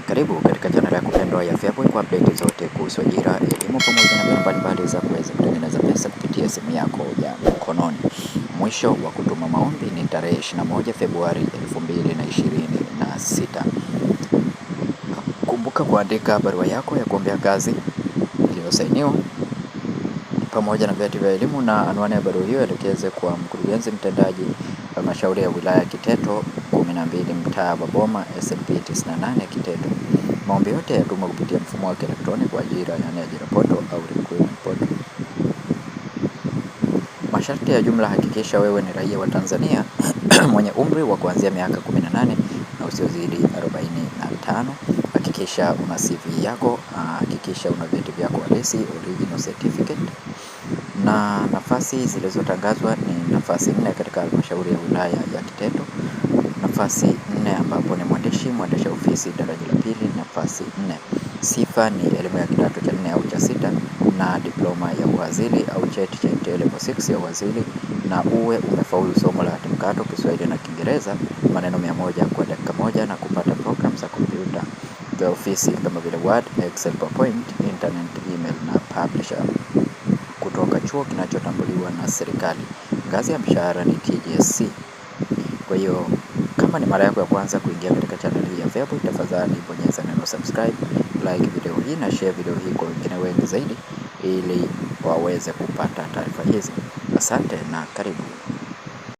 Karibu katika channel yako pendwa ya Feaboy kwa update zote kuhusu ajira, elimu pamoja na mbinu mbalimbali za kuweza kutengeneza pesa kupitia simu yako ya mkononi. Mwisho wa kutuma maombi ni tarehe 21 Februari 2026. Kumbuka kuandika barua yako ya kuombea kazi iliyosainiwa pamoja na vyeti vya elimu, na anwani ya barua hiyo elekeze kwa mkurugenzi mtendaji halmashauri ya wilaya Kiteto 12 mtaa Baboma SNP 98 Kiteto. Maombi yote yatumwa kupitia mfumo wa kielektroniki kwa ajira, yani ajira portal au recruitment portal. Masharti ya jumla: hakikisha wewe ni raia wa Tanzania mwenye umri wa kuanzia miaka 18 na usiozidi 45. Hakikisha una CV yako, hakikisha una vyeti vyako halisi, original certificate. Na nafasi zilizotangazwa ni nafasi 4 katika halmashauri ya wilaya ya Kiteto. Nafasi 4 ambapo ni mwendesha ofisi daraja la pili, nafasi 4. Sifa ni elimu ya kidato cha 4 au cha 6 na diploma ya uhazili au cheti cha level 6 ya uhazili, na uwe umefaulu somo la hati mkato Kiswahili na Kiingereza maneno 100 kwa dakika moja, na kupata program za kompyuta za ofisi kama vile Word, Excel, PowerPoint, internet, email na publisher kutoka chuo kinachotambuliwa na serikali. Ngazi ya mshahara ni TGSC. Kwa hiyo kama ni mara yako ya kwanza kuingia katika channel hii ya Feaboy, tafadhali bonyeza neno subscribe, like video hii na share video hii kwa wengine wengi zaidi ili waweze kupata taarifa hizi. Asante na karibu.